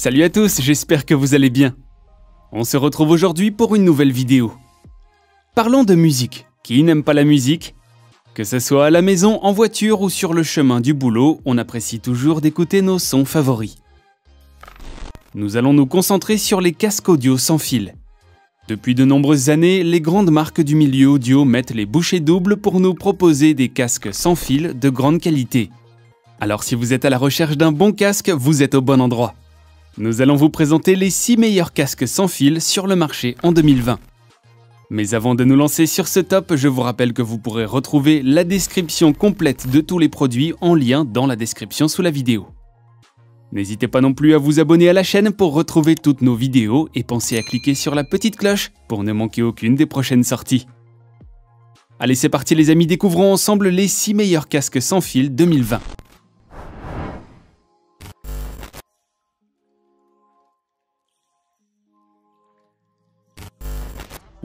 Salut à tous, j'espère que vous allez bien. On se retrouve aujourd'hui pour une nouvelle vidéo. Parlons de musique. Qui n'aime pas la musique? Que ce soit à la maison, en voiture ou sur le chemin du boulot, on apprécie toujours d'écouter nos sons favoris. Nous allons nous concentrer sur les casques audio sans fil. Depuis de nombreuses années, les grandes marques du milieu audio mettent les bouchées doubles pour nous proposer des casques sans fil de grande qualité. Alors si vous êtes à la recherche d'un bon casque, vous êtes au bon endroit. Nous allons vous présenter les 6 meilleurs casques sans fil sur le marché en 2020. Mais avant de nous lancer sur ce top, je vous rappelle que vous pourrez retrouver la description complète de tous les produits en lien dans la description sous la vidéo. N'hésitez pas non plus à vous abonner à la chaîne pour retrouver toutes nos vidéos et pensez à cliquer sur la petite cloche pour ne manquer aucune des prochaines sorties. Allez, c'est parti les amis, découvrons ensemble les 6 meilleurs casques sans fil 2020.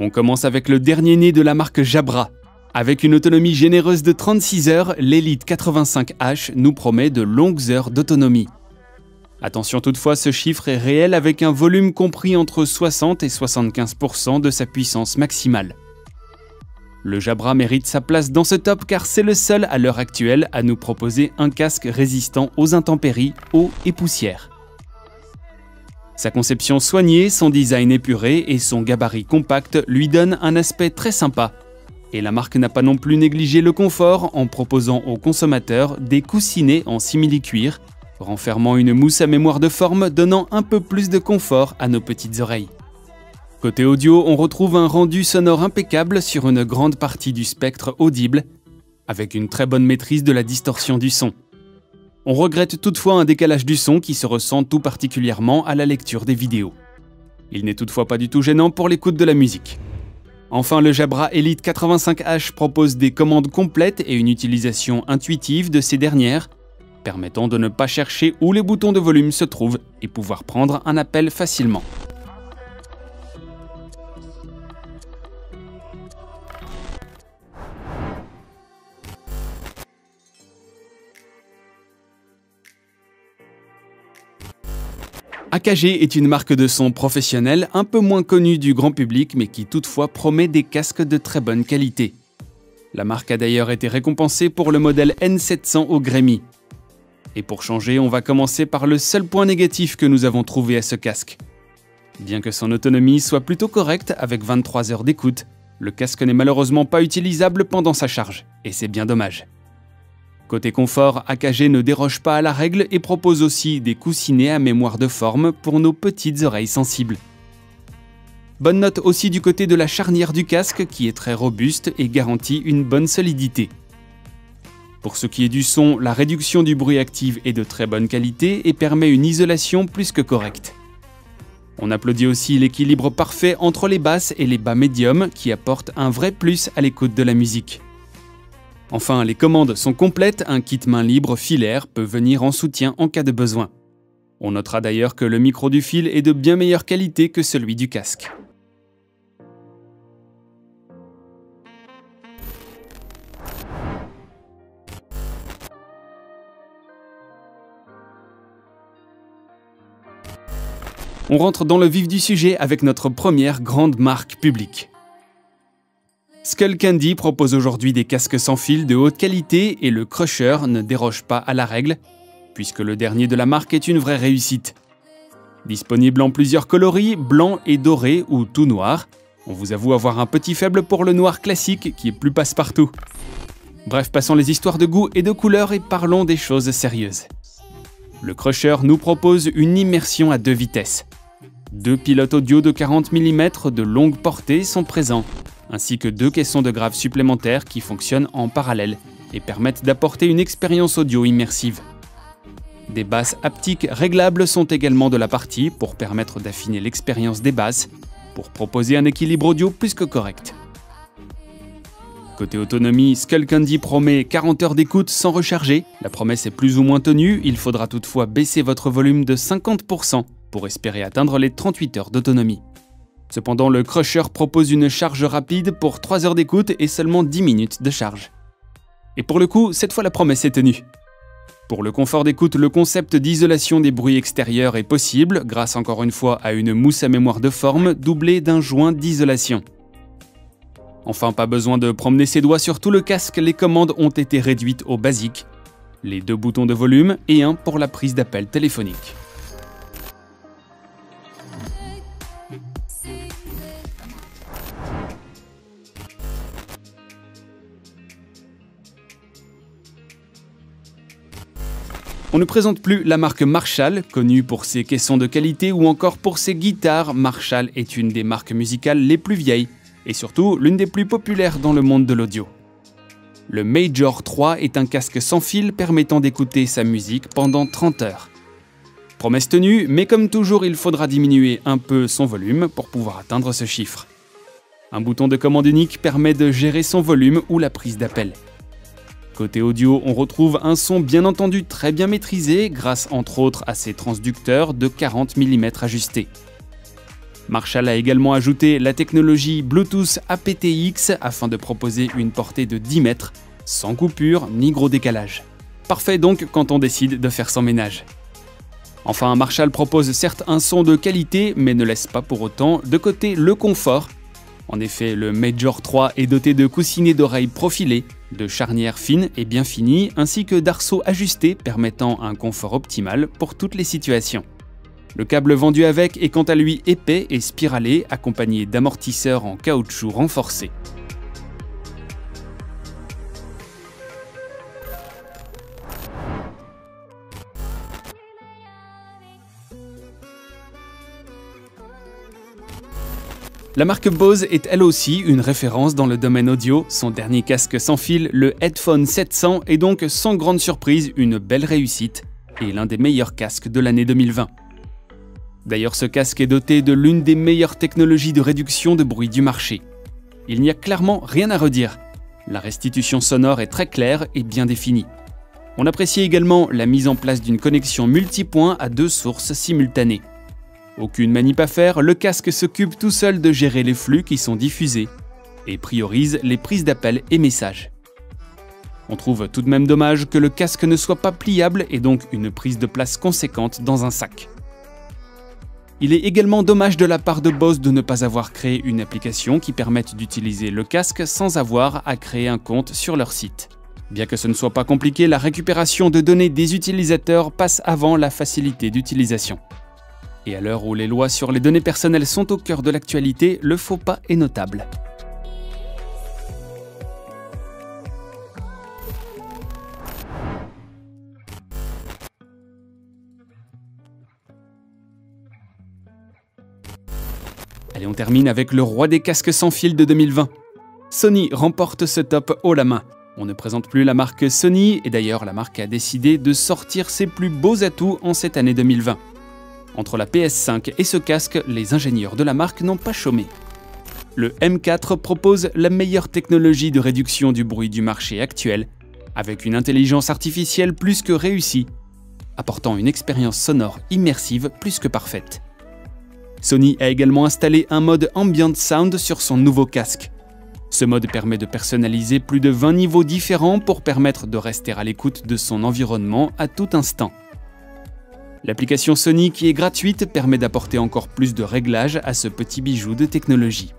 On commence avec le dernier né de la marque Jabra. Avec une autonomie généreuse de 36 heures, l'Elite 85H nous promet de longues heures d'autonomie. Attention toutefois, ce chiffre est réel avec un volume compris entre 60 et 75% de sa puissance maximale. Le Jabra mérite sa place dans ce top car c'est le seul à l'heure actuelle à nous proposer un casque résistant aux intempéries, eau et poussière. Sa conception soignée, son design épuré et son gabarit compact lui donnent un aspect très sympa. Et la marque n'a pas non plus négligé le confort en proposant aux consommateurs des coussinets en simili-cuir, renfermant une mousse à mémoire de forme donnant un peu plus de confort à nos petites oreilles. Côté audio, on retrouve un rendu sonore impeccable sur une grande partie du spectre audible, avec une très bonne maîtrise de la distorsion du son. On regrette toutefois un décalage du son qui se ressent tout particulièrement à la lecture des vidéos. Il n'est toutefois pas du tout gênant pour l'écoute de la musique. Enfin, le Jabra Elite 85H propose des commandes complètes et une utilisation intuitive de ces dernières, permettant de ne pas chercher où les boutons de volume se trouvent et pouvoir prendre un appel facilement. AKG est une marque de son professionnelle un peu moins connue du grand public mais qui toutefois promet des casques de très bonne qualité. La marque a d'ailleurs été récompensée pour le modèle N700 au Grammy. Et pour changer, on va commencer par le seul point négatif que nous avons trouvé à ce casque. Bien que son autonomie soit plutôt correcte avec 23 heures d'écoute, le casque n'est malheureusement pas utilisable pendant sa charge, et c'est bien dommage. Côté confort, AKG ne déroge pas à la règle et propose aussi des coussinets à mémoire de forme pour nos petites oreilles sensibles. Bonne note aussi du côté de la charnière du casque qui est très robuste et garantit une bonne solidité. Pour ce qui est du son, la réduction du bruit active est de très bonne qualité et permet une isolation plus que correcte. On applaudit aussi l'équilibre parfait entre les basses et les bas médiums qui apportent un vrai plus à l'écoute de la musique. Enfin, les commandes sont complètes, un kit main libre filaire peut venir en soutien en cas de besoin. On notera d'ailleurs que le micro du fil est de bien meilleure qualité que celui du casque. On rentre dans le vif du sujet avec notre première grande marque publique. Skullcandy propose aujourd'hui des casques sans fil de haute qualité et le Crusher ne déroge pas à la règle, puisque le dernier de la marque est une vraie réussite. Disponible en plusieurs coloris, blanc et doré ou tout noir, on vous avoue avoir un petit faible pour le noir classique qui est plus passe-partout. Bref, passons les histoires de goût et de couleurs et parlons des choses sérieuses. Le Crusher nous propose une immersion à 2 vitesses. 2 pilotes audio de 40 mm de longue portée sont présents, ainsi que 2 caissons de graves supplémentaires qui fonctionnent en parallèle et permettent d'apporter une expérience audio immersive. Des basses haptiques réglables sont également de la partie pour permettre d'affiner l'expérience des basses, pour proposer un équilibre audio plus que correct. Côté autonomie, Skullcandy promet 40 heures d'écoute sans recharger. La promesse est plus ou moins tenue, il faudra toutefois baisser votre volume de 50% pour espérer atteindre les 38 heures d'autonomie. Cependant, le Crusher propose une charge rapide pour 3 heures d'écoute et seulement 10 minutes de charge. Et pour le coup, cette fois la promesse est tenue. Pour le confort d'écoute, le concept d'isolation des bruits extérieurs est possible, grâce encore une fois à une mousse à mémoire de forme doublée d'un joint d'isolation. Enfin, pas besoin de promener ses doigts sur tout le casque, les commandes ont été réduites au basique. Les 2 boutons de volume et un pour la prise d'appel téléphonique. On ne présente plus la marque Marshall, connue pour ses caissons de qualité ou encore pour ses guitares. Marshall est une des marques musicales les plus vieilles et surtout l'une des plus populaires dans le monde de l'audio. Le Major 3 est un casque sans fil permettant d'écouter sa musique pendant 30 heures. Promesse tenue, mais comme toujours, il faudra diminuer un peu son volume pour pouvoir atteindre ce chiffre. Un bouton de commande unique permet de gérer son volume ou la prise d'appel. Côté audio, on retrouve un son bien entendu très bien maîtrisé grâce entre autres à ses transducteurs de 40 mm ajustés. Marshall a également ajouté la technologie Bluetooth aptX afin de proposer une portée de 10 mètres, sans coupure ni gros décalage. Parfait donc quand on décide de faire son ménage. Enfin, Marshall propose certes un son de qualité, mais ne laisse pas pour autant de côté le confort. En effet, le Major 3 est doté de coussinets d'oreilles profilés, de charnières fines et bien finies, ainsi que d'arceaux ajustés permettant un confort optimal pour toutes les situations. Le câble vendu avec est quant à lui épais et spiralé, accompagné d'amortisseurs en caoutchouc renforcés. La marque Bose est elle aussi une référence dans le domaine audio. Son dernier casque sans fil, le Headphone 700, est donc sans grande surprise une belle réussite et l'un des meilleurs casques de l'année 2020. D'ailleurs, ce casque est doté de l'une des meilleures technologies de réduction de bruit du marché. Il n'y a clairement rien à redire. La restitution sonore est très claire et bien définie. On apprécie également la mise en place d'une connexion multipoint à 2 sources simultanées. Aucune manip à faire, le casque s'occupe tout seul de gérer les flux qui sont diffusés et priorise les prises d'appel et messages. On trouve tout de même dommage que le casque ne soit pas pliable et donc une prise de place conséquente dans un sac. Il est également dommage de la part de Bose de ne pas avoir créé une application qui permette d'utiliser le casque sans avoir à créer un compte sur leur site. Bien que ce ne soit pas compliqué, la récupération de données des utilisateurs passe avant la facilité d'utilisation. Et à l'heure où les lois sur les données personnelles sont au cœur de l'actualité, le faux pas est notable. Allez, on termine avec le roi des casques sans fil de 2020. Sony remporte ce top haut la main. On ne présente plus la marque Sony, et d'ailleurs la marque a décidé de sortir ses plus beaux atouts en cette année 2020. Entre la PS5 et ce casque, les ingénieurs de la marque n'ont pas chômé. Le M4 propose la meilleure technologie de réduction du bruit du marché actuel, avec une intelligence artificielle plus que réussie, apportant une expérience sonore immersive plus que parfaite. Sony a également installé un mode Ambient Sound sur son nouveau casque. Ce mode permet de personnaliser plus de 20 niveaux différents pour permettre de rester à l'écoute de son environnement à tout instant. L'application Sony, qui est gratuite, permet d'apporter encore plus de réglages à ce petit bijou de technologie.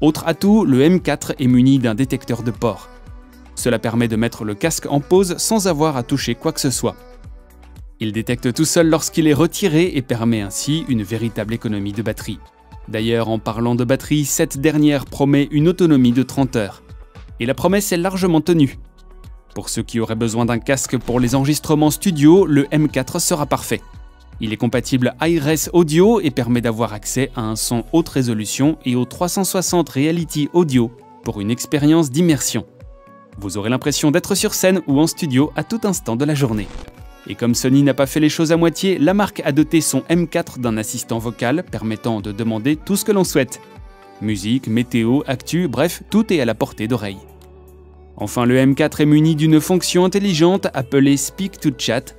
Autre atout, le M4 est muni d'un détecteur de port. Cela permet de mettre le casque en pause sans avoir à toucher quoi que ce soit. Il détecte tout seul lorsqu'il est retiré et permet ainsi une véritable économie de batterie. D'ailleurs, en parlant de batterie, cette dernière promet une autonomie de 30 heures. Et la promesse est largement tenue. Pour ceux qui auraient besoin d'un casque pour les enregistrements studio, le M4 sera parfait. Il est compatible iRes Audio et permet d'avoir accès à un son haute résolution et au 360 Reality Audio pour une expérience d'immersion. Vous aurez l'impression d'être sur scène ou en studio à tout instant de la journée. Et comme Sony n'a pas fait les choses à moitié, la marque a doté son M4 d'un assistant vocal permettant de demander tout ce que l'on souhaite. Musique, météo, actu, bref, tout est à la portée d'oreille. Enfin, le M4 est muni d'une fonction intelligente appelée Speak to Chat,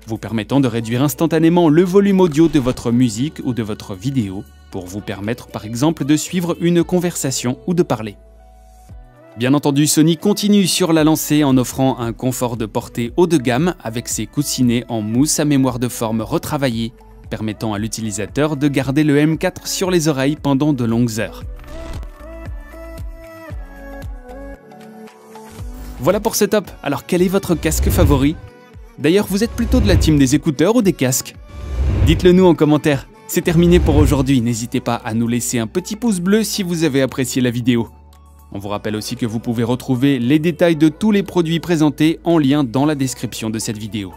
vous permettant de réduire instantanément le volume audio de votre musique ou de votre vidéo pour vous permettre par exemple de suivre une conversation ou de parler. Bien entendu, Sony continue sur la lancée en offrant un confort de portée haut de gamme avec ses coussinets en mousse à mémoire de forme retravaillée, permettant à l'utilisateur de garder le M4 sur les oreilles pendant de longues heures. Voilà pour ce top, alors quel est votre casque favori? D'ailleurs, vous êtes plutôt de la team des écouteurs ou des casques? Dites-le nous en commentaire. C'est terminé pour aujourd'hui, n'hésitez pas à nous laisser un petit pouce bleu si vous avez apprécié la vidéo. On vous rappelle aussi que vous pouvez retrouver les détails de tous les produits présentés en lien dans la description de cette vidéo.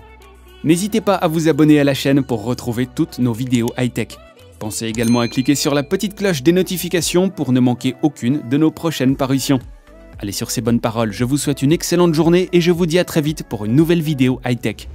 N'hésitez pas à vous abonner à la chaîne pour retrouver toutes nos vidéos high-tech. Pensez également à cliquer sur la petite cloche des notifications pour ne manquer aucune de nos prochaines parutions. Allez, sur ces bonnes paroles, je vous souhaite une excellente journée et je vous dis à très vite pour une nouvelle vidéo high-tech.